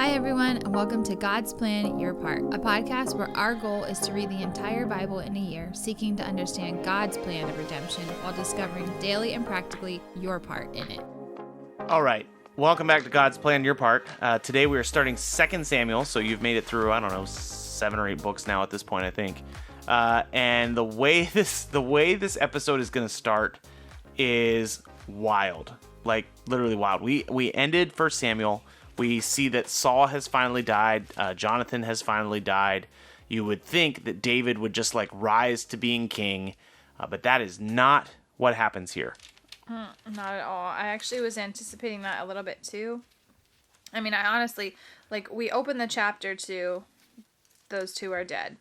Hi, everyone, and welcome to God's Plan, Your Part, a podcast where our goal is to read the entire Bible in a year, seeking to understand God's plan of redemption while discovering daily and practically your part in it. All right. Welcome back to God's Plan, Your Part. Today we are starting 2 Samuel, so you've made it through, 7 or 8 books now at this point, I think. And the way this episode is going to start is wild, like literally wild. We ended 1 Samuel. We see that Saul has finally died. Jonathan has finally died. You would think that David would just rise to being king, but that is not what happens here. Not at all. I actually was anticipating that a little bit too. I mean, I honestly, we open the chapter to those two are dead.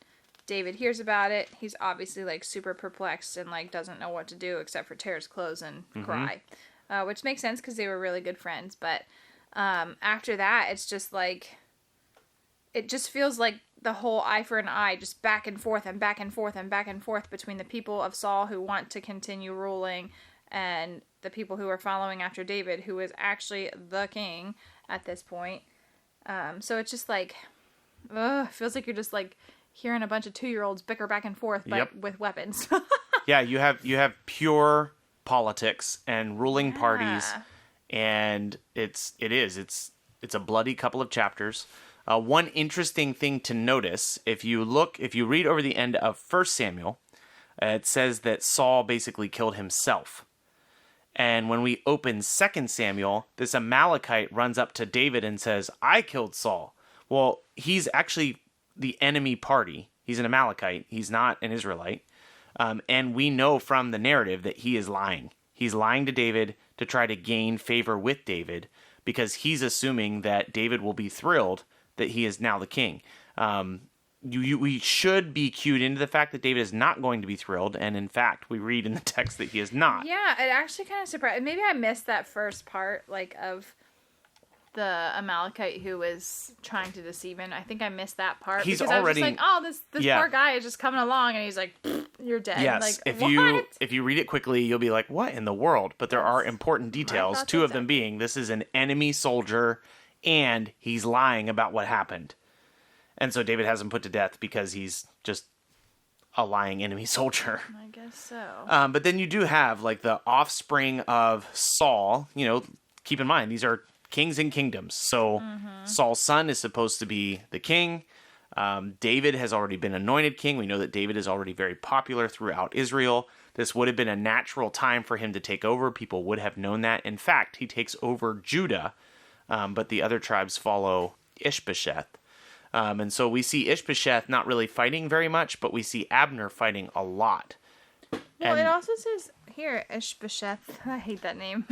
David hears about it. He's obviously super perplexed and doesn't know what to do except for tear his clothes and cry, which makes sense because they were really good friends. But after that, it's just it just feels like the whole eye for an eye, just back and forth and back and forth and back and forth between the people of Saul who want to continue ruling and the people who are following after David, who is actually the king at this point. So it's just feels like you're just hearing a bunch of 2-year-olds bicker back and forth, but with weapons. Yeah, you have pure politics and ruling parties, and it's a bloody couple of chapters. One interesting thing to notice, if you read over the end of 1 Samuel, it says that Saul basically killed himself. And when we open 2 Samuel, this Amalekite runs up to David and says, I killed Saul. Well, he's actually the enemy party. He's an Amalekite. He's not an Israelite. And we know from the narrative that he is lying. He's lying to David to try to gain favor with David because he's assuming that David will be thrilled that he is now the king. We should be cued into the fact that David is not going to be thrilled, and in fact, we read in the text that he is not. Yeah, it actually kind of surprised. Maybe I missed that first part, of the Amalekite who was trying to deceive him. I think I missed that part He's because already, I was just this poor guy is just coming along, and he's like, "You're dead." Yes, What? if you read it quickly, you'll be like, "What in the world?" But there are important details. 2 of them being this is an enemy soldier, and he's lying about what happened. And so David has him put to death because he's just a lying enemy soldier. I guess so. But then you do have the offspring of Saul. Keep in mind, these are kings and kingdoms. So Saul's son is supposed to be the king. David has already been anointed king. We know that David is already very popular throughout Israel. This would have been a natural time for him to take over. People would have known that. In fact, he takes over Judah, but the other tribes follow Ish-bosheth. And so we see Ish-bosheth not really fighting very much, but we see Abner fighting a lot. Well, it also says here, Ish-bosheth, I hate that name,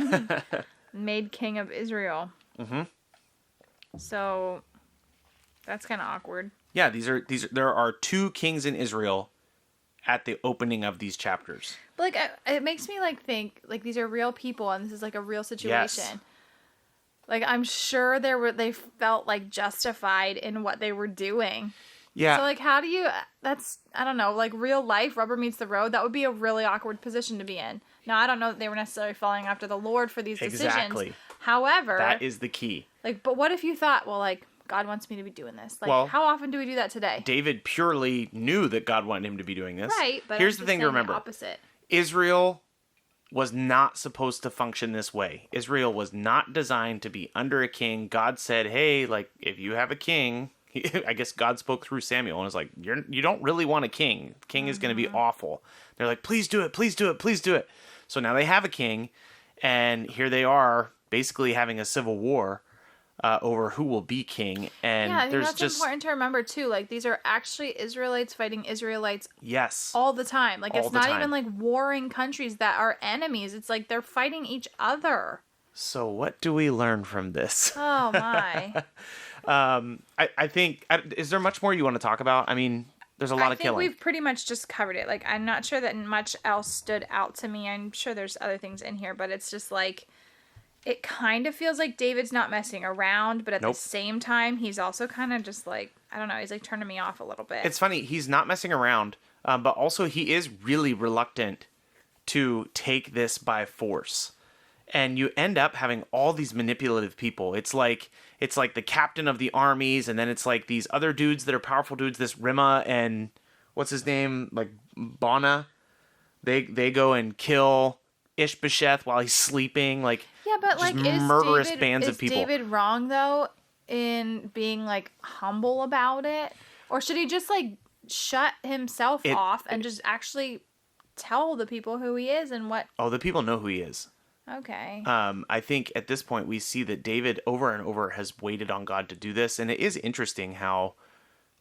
made king of Israel. Mm-hmm. So that's kind of awkward. Yeah, there are 2 kings in Israel at the opening of these chapters. But it makes me think these are real people and this is a real situation. Yes. I'm sure they felt justified in what they were doing. Yeah. So how do you, I don't know, real life, rubber meets the road. That would be a really awkward position to be in. Now, I don't know that they were necessarily following after the Lord for these decisions. Exactly. However. That is the key. But what if you thought, God wants me to be doing this? How often do we do that today? David purely knew that God wanted him to be doing this. Right. But here's the thing to remember. Opposite. Israel was not supposed to function this way. Israel was not designed to be under a king. God said, hey, if you have a king, I guess God spoke through Samuel and was like, you don't really want a king. The king is going to be awful. They're like, please do it, please do it, please do it. So now they have a king, and here they are basically having a civil war over who will be king. And I think that's important to remember too. These are actually Israelites fighting Israelites. Yes. All the time. It's not time. even warring countries that are enemies. It's they're fighting each other. So what do we learn from this? Oh my. I think, is there much more you want to talk about? I mean, there's a lot of killing. I think we've pretty much just covered it. I'm not sure that much else stood out to me. I'm sure there's other things in here, but it's just it kind of feels like David's not messing around, but at the same time, he's also kind of just I don't know, he's turning me off a little bit. It's funny, he's not messing around, but also he is really reluctant to take this by force. And you end up having all these manipulative people. It's like the captain of the armies, and then it's like these other dudes that are powerful dudes, this Rima and what's his name? Like Bana. They go and kill Ish-bosheth while he's sleeping. Like, yeah, but just like murderous bands of people. Is David wrong though in being like humble about it? Or should he just like shut himself off and just actually tell the people who he is and what? Oh, the people know who he is. Okay. I think at this point we see that David over and over has waited on God to do this, and it is interesting how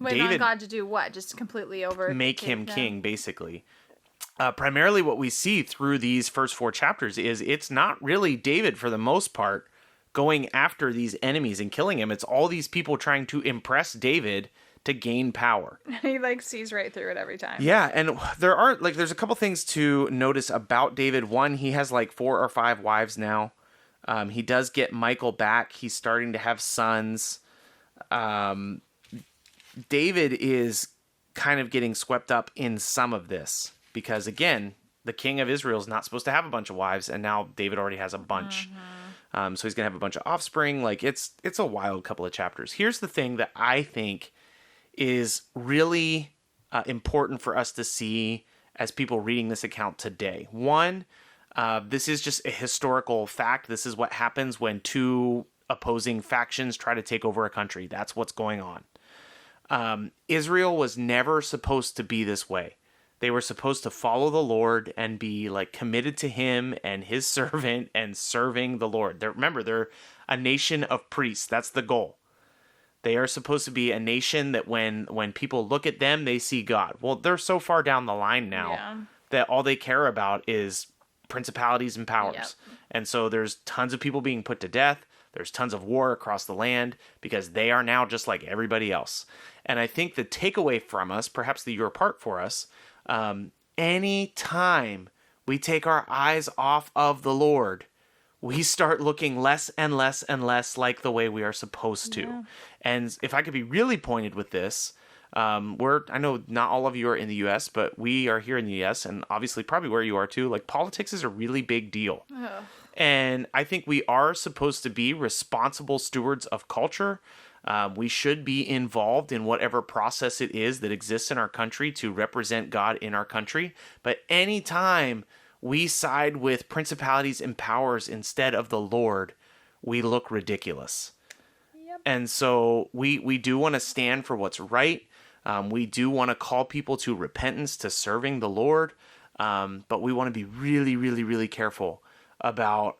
Waited on God to do what? Just completely make him king, basically. Primarily what we see through these first 4 chapters is it's not really David, for the most part, going after these enemies and killing him. It's all these people trying to impress David to gain power. He like sees right through it every time. Yeah, and there's a couple things to notice about David. One, he has like 4 or 5 wives now. He does get Michal back. He's starting to have sons. David is kind of getting swept up in some of this because, again, the king of Israel is not supposed to have a bunch of wives, and now David already has a bunch. So he's gonna have a bunch of offspring. Like it's a wild couple of chapters. Here's the thing that I think is really important for us to see as people reading this account today. One, this is just a historical fact. This is what happens when 2 opposing factions try to take over a country. That's what's going on. Israel was never supposed to be this way. They were supposed to follow the Lord and be like committed to him and his servant and serving the Lord. Remember, they're a nation of priests. That's the goal. They are supposed to be a nation that when people look at them, they see God. Well, they're so far down the line now that all they care about is principalities and powers. Yep. And so there's tons of people being put to death. There's tons of war across the land because they are now just like everybody else. And I think the takeaway from us, perhaps the your part for us, any time we take our eyes off of the Lord, we start looking less and less and less like the way we are supposed to. Yeah. And if I could be really pointed with this, I know not all of you are in the U.S., but we are here in the U.S., and obviously probably where you are too. Like, politics is a really big deal. Ugh. And I think we are supposed to be responsible stewards of culture. We should be involved in whatever process it is that exists in our country to represent God in our country. But anytime we side with principalities and powers instead of the Lord, we look ridiculous. Yep. And so we do want to stand for what's right. We do want to call people to repentance, to serving the Lord. But we want to be really, really, really careful about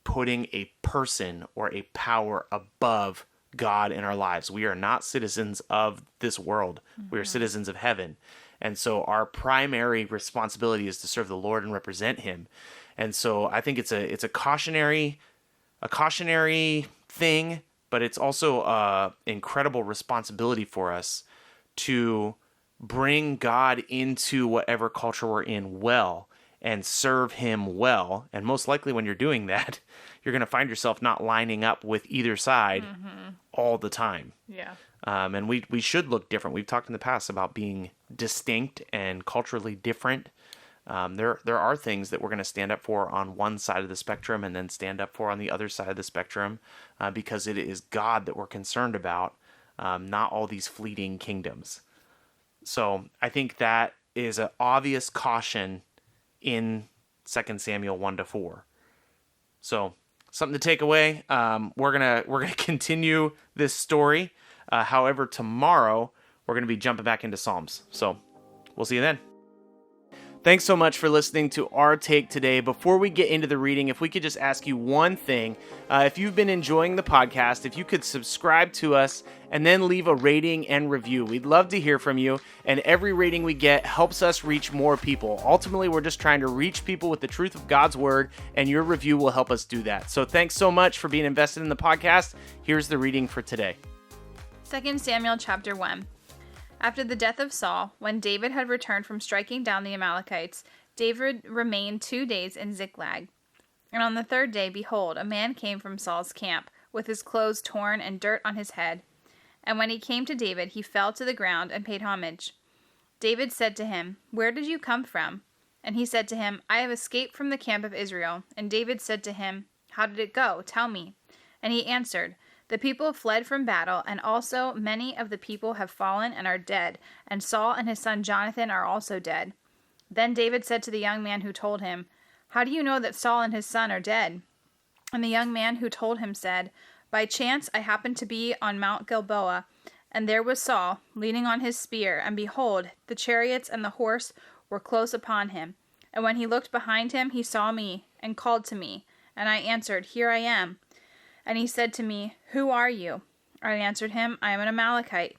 putting a person or a power above God in our lives. We are not citizens of this world. Mm-hmm. We are citizens of heaven. And so our primary responsibility is to serve the Lord and represent him. And so I think it's a cautionary thing, but it's also an incredible responsibility for us to bring God into whatever culture we're in well and serve him well. And most likely when you're doing that, you're going to find yourself not lining up with either side all the time. Yeah. And we should look different. We've talked in the past about being distinct and culturally different. There are things that we're going to stand up for on one side of the spectrum and then stand up for on the other side of the spectrum because it is God that we're concerned about, not all these fleeting kingdoms. So I think that is an obvious caution in 2 Samuel 1-4. So something to take away. We're gonna continue this story. However, tomorrow we're gonna be jumping back into Psalms. So we'll see you then. Thanks so much for listening to our take today. Before we get into the reading, if we could just ask you one thing. If you've been enjoying the podcast, if you could subscribe to us and then leave a rating and review. We'd love to hear from you, and every rating we get helps us reach more people. Ultimately, we're just trying to reach people with the truth of God's word, and your review will help us do that. So thanks so much for being invested in the podcast. Here's the reading for today. 2 Samuel chapter 1. After the death of Saul, when David had returned from striking down the Amalekites, David remained 2 days in Ziklag. And on the 3rd day, behold, a man came from Saul's camp, with his clothes torn and dirt on his head. And when he came to David, he fell to the ground and paid homage. David said to him, "Where did you come from?" And he said to him, I have escaped from the camp of Israel. And David said to him, How did it go? Tell me. And he answered, The people fled from battle, and also many of the people have fallen and are dead, and Saul and his son Jonathan are also dead. Then David said to the young man who told him, How do you know that Saul and his son are dead? And the young man who told him said, By chance I happened to be on Mount Gilboa, and there was Saul, leaning on his spear, and behold, the chariots and the horse were close upon him. And when he looked behind him, he saw me, and called to me. And I answered, Here I am. And he said to me, Who are you? I answered him, I am an Amalekite.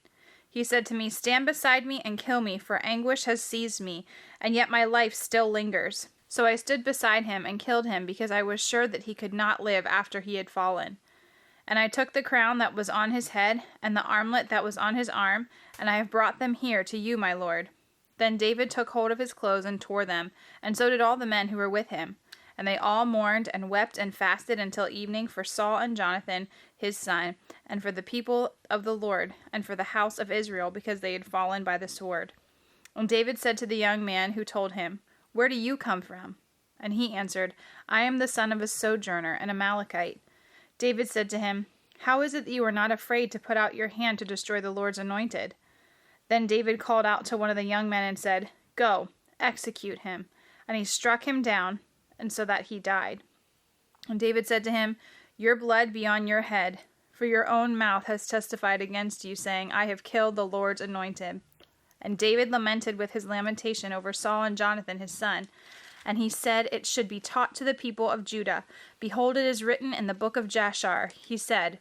He said to me, Stand beside me and kill me, for anguish has seized me, and yet my life still lingers. So I stood beside him and killed him, because I was sure that he could not live after he had fallen. And I took the crown that was on his head, and the armlet that was on his arm, and I have brought them here to you, my lord. Then David took hold of his clothes and tore them, and so did all the men who were with him. And they all mourned and wept and fasted until evening for Saul and Jonathan his son, and for the people of the Lord, and for the house of Israel, because they had fallen by the sword. And David said to the young man who told him, Where do you come from? And he answered, I am the son of a sojourner, an Amalekite. David said to him, How is it that you are not afraid to put out your hand to destroy the Lord's anointed? Then David called out to one of the young men and said, Go, execute him. And he struck him down, and so that he died. And David said to him, Your blood be on your head, for your own mouth has testified against you, saying, I have killed the Lord's anointed. And David lamented with his lamentation over Saul and Jonathan his son. And he said, It should be taught to the people of Judah. Behold, it is written in the book of Jashar. He said,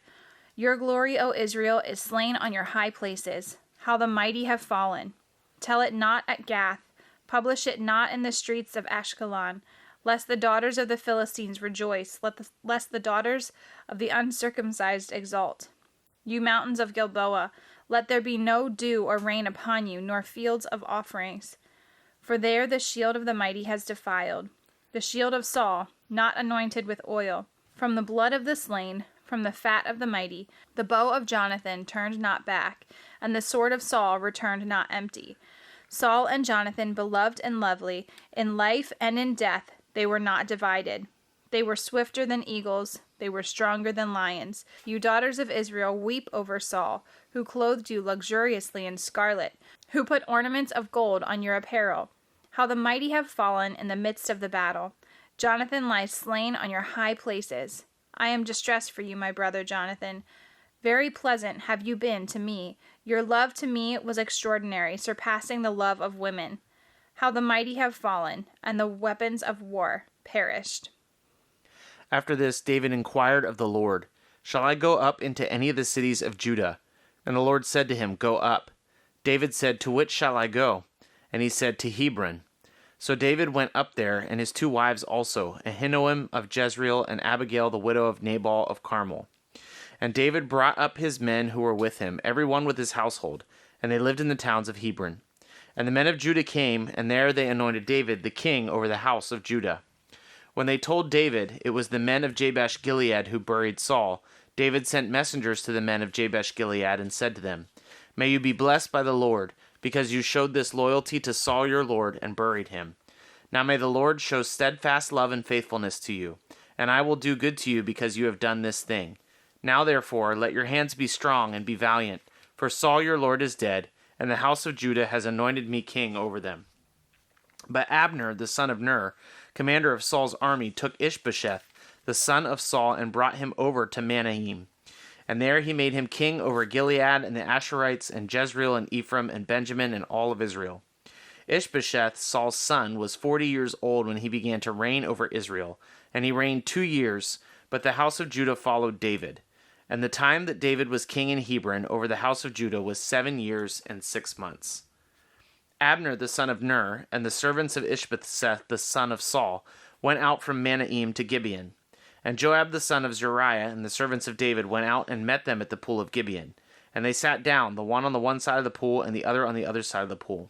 Your glory, O Israel, is slain on your high places. How the mighty have fallen. Tell it not at Gath. Publish it not in the streets of Ashkelon. Lest the daughters of the Philistines rejoice, lest the daughters of the uncircumcised exult. You mountains of Gilboa, let there be no dew or rain upon you, nor fields of offerings. For there the shield of the mighty has defiled, the shield of Saul, not anointed with oil. From the blood of the slain, from the fat of the mighty, the bow of Jonathan turned not back, and the sword of Saul returned not empty. Saul and Jonathan, beloved and lovely, in life and in death, they were not divided. They were swifter than eagles. They were stronger than lions. You daughters of Israel, weep over Saul, who clothed you luxuriously in scarlet, who put ornaments of gold on your apparel. How the mighty have fallen in the midst of the battle. Jonathan lies slain on your high places. I am distressed for you, my brother Jonathan. Very pleasant have you been to me. Your love to me was extraordinary, surpassing the love of women. How the mighty have fallen, and the weapons of war perished. After this, David inquired of the Lord, Shall I go up into any of the cities of Judah? And the Lord said to him, Go up. David said, To which shall I go? And he said, To Hebron. So David went up there, and his 2 wives also, Ahinoam of Jezreel, and Abigail the widow of Nabal of Carmel. And David brought up his men who were with him, every one with his household, and they lived in the towns of Hebron. And the men of Judah came, and there they anointed David the king over the house of Judah. When they told David it was the men of Jabesh-Gilead who buried Saul, David sent messengers to the men of Jabesh-Gilead and said to them, May you be blessed by the Lord, because you showed this loyalty to Saul your lord and buried him. Now may the Lord show steadfast love and faithfulness to you, and I will do good to you because you have done this thing. Now therefore let your hands be strong and be valiant, for Saul your lord is dead, and the house of Judah has anointed me king over them. But Abner, the son of Ner, commander of Saul's army, took Ish-bosheth, the son of Saul, and brought him over to Mahanaim. And there he made him king over Gilead and the Asherites and Jezreel and Ephraim and Benjamin and all of Israel. Ish-bosheth, Saul's son, was 40 years old when he began to reign over Israel, and he reigned 2 years, but the house of Judah followed David. And the time that David was king in Hebron over the house of Judah was 7 years and 6 months. Abner the son of Ner, and the servants of Ish-bosheth the son of Saul, went out from Mahanaim to Gibeon. And Joab the son of Zeruiah and the servants of David went out and met them at the pool of Gibeon. And they sat down, the one on the one side of the pool and the other on the other side of the pool.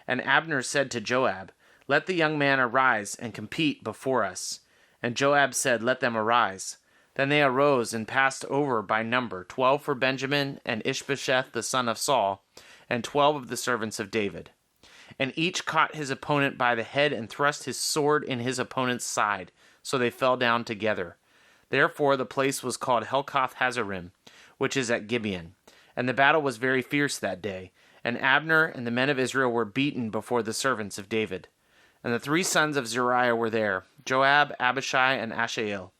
And Abner said to Joab, Let the young man arise and compete before us. And Joab said, Let them arise. Then they arose and passed over by number, 12 for Benjamin and Ish-bosheth the son of Saul, and 12 of the servants of David. And each caught his opponent by the head and thrust his sword in his opponent's side, so they fell down together. Therefore the place was called Helkath Hazarim, which is at Gibeon. And the battle was very fierce that day. And Abner and the men of Israel were beaten before the servants of David. And the 3 sons of Zeruiah were there, Joab, Abishai, and Asahel.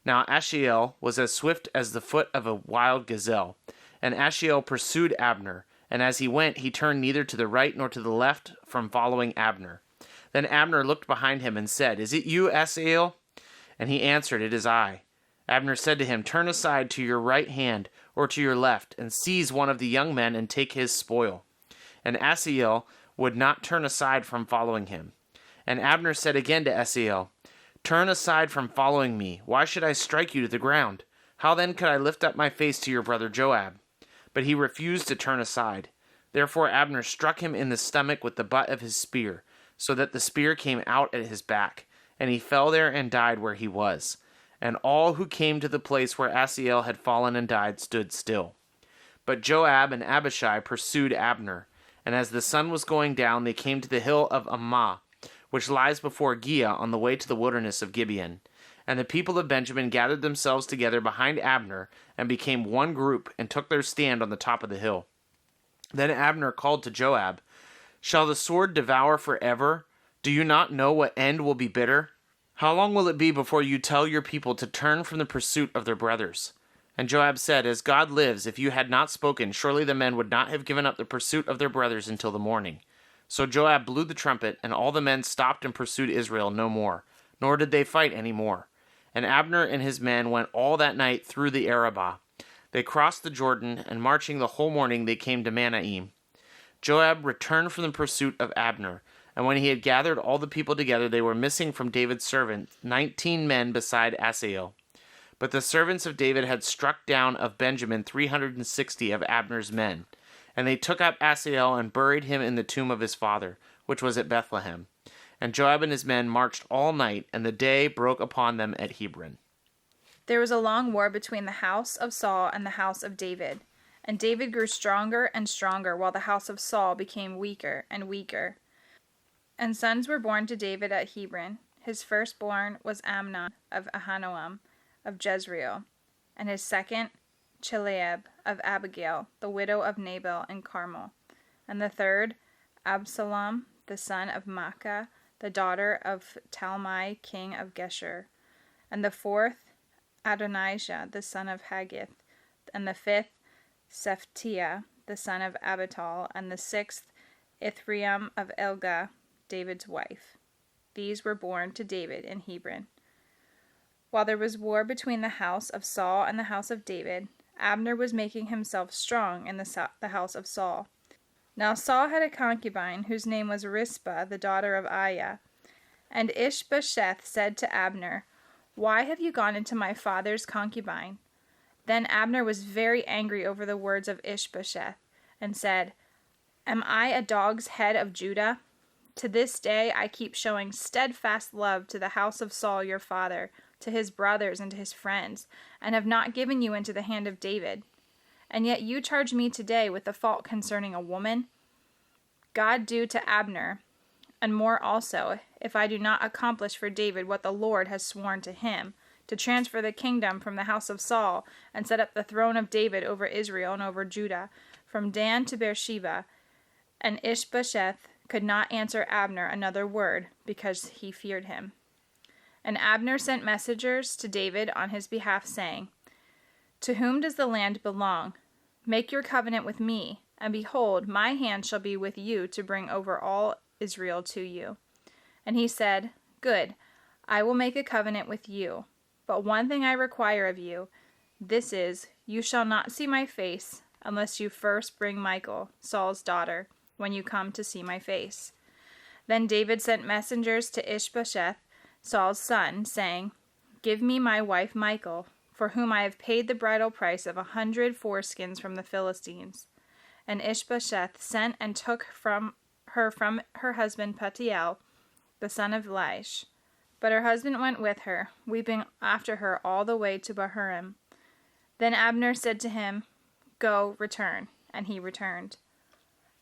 Now Asahel was as swift as the foot of a wild gazelle. And Asahel pursued Abner, and as he went, he turned neither to the right nor to the left from following Abner. Then Abner looked behind him and said, "Is it you, Asahel?" And he answered, "It is I." Abner said to him, "Turn aside to your right hand or to your left, and seize one of the young men and take his spoil." And Asahel would not turn aside from following him. And Abner said again to Asahel, "Turn aside from following me. Why should I strike you to the ground? How then could I lift up my face to your brother Joab?" But he refused to turn aside. Therefore Abner struck him in the stomach with the butt of his spear, so that the spear came out at his back, and he fell there and died where he was. And all who came to the place where Asahel had fallen and died stood still. But Joab and Abishai pursued Abner, and as the sun was going down, they came to the hill of Ammah, which lies before Giah on the way to the wilderness of Gibeon. And the people of Benjamin gathered themselves together behind Abner, and became one group, and took their stand on the top of the hill. Then Abner called to Joab, "Shall the sword devour forever? Do you not know what end will be bitter? How long will it be before you tell your people to turn from the pursuit of their brothers?" And Joab said, "As God lives, if you had not spoken, surely the men would not have given up the pursuit of their brothers until the morning." So Joab blew the trumpet, and all the men stopped and pursued Israel no more, nor did they fight any more. And Abner and his men went all that night through the Arabah. They crossed the Jordan, and marching the whole morning they came to Mahanaim. Joab returned from the pursuit of Abner, and when he had gathered all the people together, they were missing from David's servant 19 men beside Asahel. But the servants of David had struck down of Benjamin 360 of Abner's men. And they took up Asahel and buried him in the tomb of his father, which was at Bethlehem. And Joab and his men marched all night, and the day broke upon them at Hebron. There was a long war between the house of Saul and the house of David. And David grew stronger and stronger, while the house of Saul became weaker and weaker. And sons were born to David at Hebron. His firstborn was Amnon of Ahinoam of Jezreel, and his second, Chileab of Abigail, the widow of Nabal in Carmel, and the third, Absalom, the son of Maacah, the daughter of Talmai, king of Geshur, and the fourth, Adonijah, the son of Haggith, and the fifth, Shephatiah, the son of Abital, and the sixth, Ithream of Elgah, David's wife. These were born to David in Hebron. While there was war between the house of Saul and the house of David, Abner was making himself strong in the house of Saul. Now Saul had a concubine whose name was Rizpah, the daughter of Aiah. And Ish-bosheth said to Abner, "Why have you gone into my father's concubine?" Then Abner was very angry over the words of Ish-bosheth, and said, "Am I a dog's head of Judah? To this day I keep showing steadfast love to the house of Saul your father, to his brothers and to his friends, and have not given you into the hand of David. And yet you charge me today with the fault concerning a woman? God do to Abner, and more also, if I do not accomplish for David what the Lord has sworn to him, to transfer the kingdom from the house of Saul, and set up the throne of David over Israel and over Judah, from Dan to Beersheba." And Ish-bosheth could not answer Abner another word, because he feared him. And Abner sent messengers to David on his behalf, saying, "To whom does the land belong? Make your covenant with me, and behold, my hand shall be with you to bring over all Israel to you." And he said, "Good, I will make a covenant with you. But one thing I require of you, this is, you shall not see my face, unless you first bring Michal, Saul's daughter, when you come to see my face." Then David sent messengers to Ish-bosheth, Saul's son, saying, "Give me my wife Michal, for whom I have paid the bridal price of 100 foreskins from the Philistines." And Ish-bosheth sent and took from her husband Paltiel, the son of Laish. But her husband went with her, weeping after her all the way to Bahurim. Then Abner said to him, "Go, return." And he returned.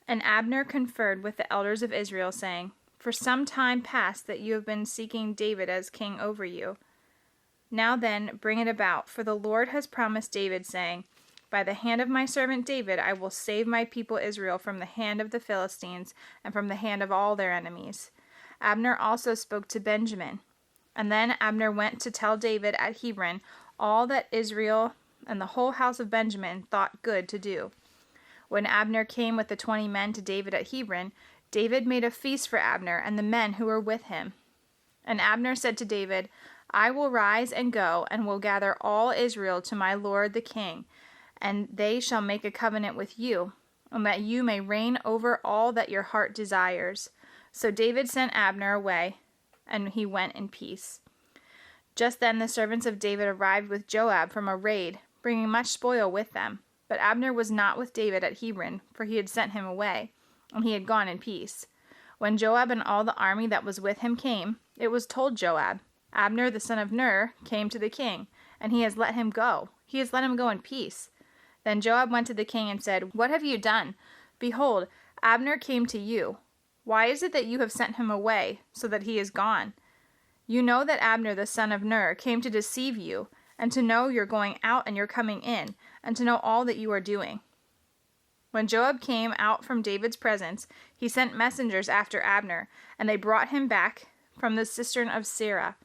And Abner conferred with the elders of Israel, saying, For some time past that you have been seeking David as king over you. Now then, bring it about, for the Lord has promised David, saying, By the hand of my servant David I will save my people Israel from the hand of the Philistines and from the hand of all their enemies. Abner also spoke to Benjamin. And then Abner went to tell David at Hebron all that Israel and the whole house of Benjamin thought good to do. When Abner came with the 20 men to David at Hebron, David made a feast for Abner and the men who were with him. And Abner said to David, I will rise and go, and will gather all Israel to my lord the king, and they shall make a covenant with you, and that you may reign over all that your heart desires. So David sent Abner away, and he went in peace. Just then the servants of David arrived with Joab from a raid, bringing much spoil with them. But Abner was not with David at Hebron, for he had sent him away, and he had gone in peace. When Joab and all the army that was with him came, it was told Joab, Abner the son of Ner came to the king, and he has let him go. He has let him go in peace. Then Joab went to the king and said, What have you done? Behold, Abner came to you. Why is it that you have sent him away, so that he is gone? You know that Abner the son of Ner came to deceive you, and to know your going out and your coming in, and to know all that you are doing. When Joab came out from David's presence, he sent messengers after Abner, and they brought him back from the cistern of Sirah.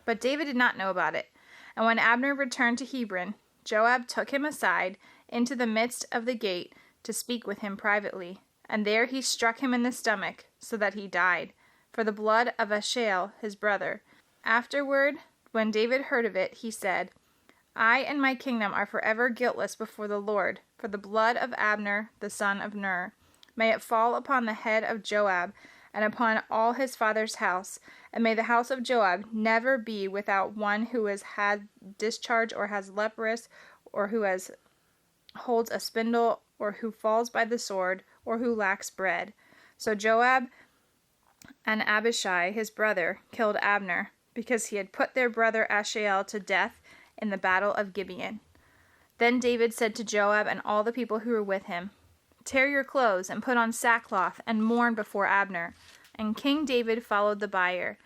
But David did not know about it. And when Abner returned to Hebron, Joab took him aside into the midst of the gate to speak with him privately. And there he struck him in the stomach, so that he died, for the blood of Asahel his brother. Afterward, when David heard of it, he said, I and my kingdom are forever guiltless before the Lord, for the blood of Abner the son of Ner. May it fall upon the head of Joab, and upon all his father's house, and may the house of Joab never be without one who has had discharge, or has leprous, or who holds a spindle, or who falls by the sword, or who lacks bread. So Joab and Abishai his brother killed Abner, because he had put their brother Asahel to death in the battle of Gibeon. Then David said to Joab and all the people who were with him, Tear your clothes and put on sackcloth and mourn before Abner. And King David followed the bier.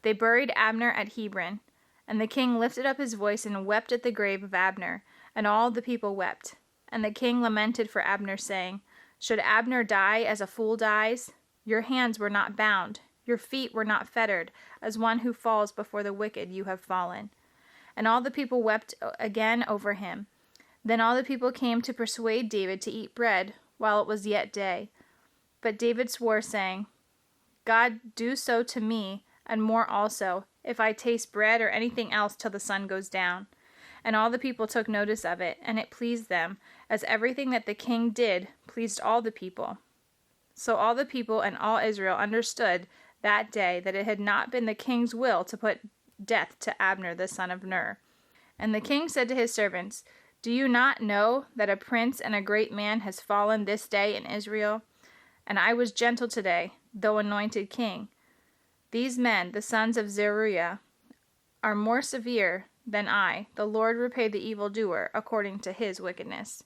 They buried Abner at Hebron. And the king lifted up his voice and wept at the grave of Abner, and all the people wept. And the king lamented for Abner, saying, Should Abner die as a fool dies? Your hands were not bound, your feet were not fettered, as one who falls before the wicked you have fallen. And all the people wept again over him. Then all the people came to persuade David to eat bread while it was yet day. But David swore, saying, God, do so to me, and more also, if I taste bread or anything else till the sun goes down. And all the people took notice of it, and it pleased them, as everything that the king did pleased all the people. So all the people and all Israel understood that day that it had not been the king's will to put death to Abner the son of Ner. And the king said to his servants, Do you not know that a prince and a great man has fallen this day in Israel? And I was gentle today, though anointed king. These men, the sons of Zeruiah, are more severe than I. The Lord repay the evildoer according to his wickedness.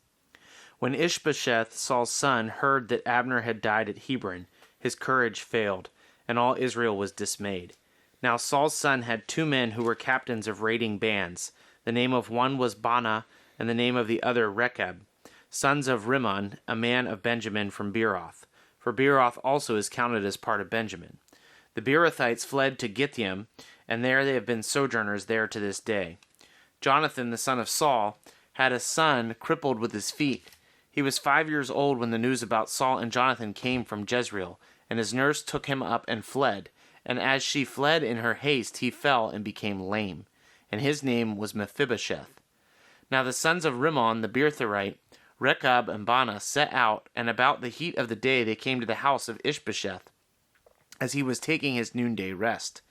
When Ish-bosheth, Saul's son, heard that Abner had died at Hebron, his courage failed, and all Israel was dismayed. Now Saul's son had 2 men who were captains of raiding bands. The name of one was Baanah, and the name of the other Rechab, sons of Rimmon, a man of Benjamin from Beeroth. For Beeroth also is counted as part of Benjamin. The Beerothites fled to Gitthiam, and there they have been sojourners there to this day. Jonathan, the son of Saul, had a son crippled with his feet. He was 5 years old when the news about Saul and Jonathan came from Jezreel, and his nurse took him up and fled. And as she fled in her haste, he fell and became lame. And his name was Mephibosheth. Now the sons of Rimmon the Beerothrite, Rechab and Baanah, set out, and about the heat of the day they came to the house of Ish-bosheth, as he was taking his noonday rest.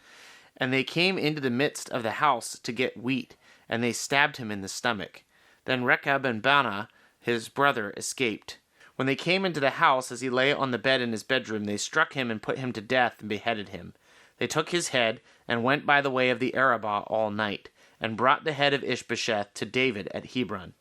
And they came into the midst of the house to get wheat, and they stabbed him in the stomach. Then Rechab and Baanah, his brother, escaped. When they came into the house, as he lay on the bed in his bedroom, they struck him and put him to death and beheaded him. They took his head and went by the way of the Arabah all night, and brought the head of Ish-bosheth to David at Hebron.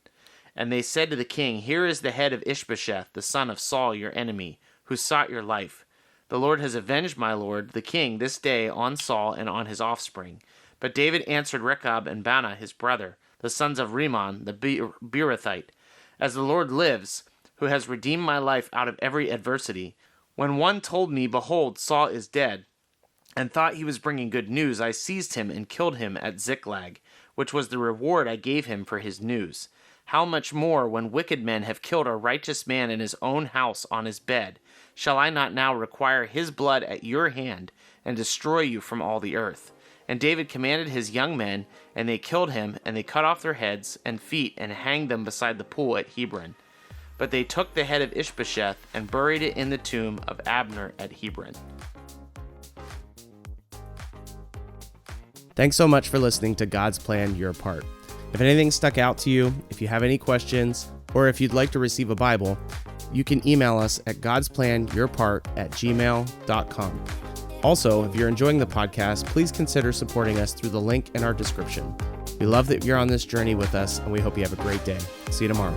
And they said to the king, Here is the head of Ish-bosheth, the son of Saul, your enemy, who sought your life. The Lord has avenged my lord, the king, this day on Saul and on his offspring. But David answered Rechab and Baanah, his brother, the sons of Rimmon, the Beerothite, As the Lord lives, who has redeemed my life out of every adversity, when one told me, Behold, Saul is dead, and thought he was bringing good news, I seized him and killed him at Ziklag, which was the reward I gave him for his news. How much more, when wicked men have killed a righteous man in his own house on his bed, shall I not now require his blood at your hand, and destroy you from all the earth? And David commanded his young men, and they killed him, and they cut off their heads and feet, and hanged them beside the pool at Hebron. But they took the head of Ish-bosheth, and buried it in the tomb of Abner at Hebron. Thanks so much for listening to God's Plan, Your Part. If anything stuck out to you, if you have any questions, or if you'd like to receive a Bible, you can email us at godsplанyourpart@gmail.com. Also, if you're enjoying the podcast, please consider supporting us through the link in our description. We love that you're on this journey with us, and we hope you have a great day. See you tomorrow.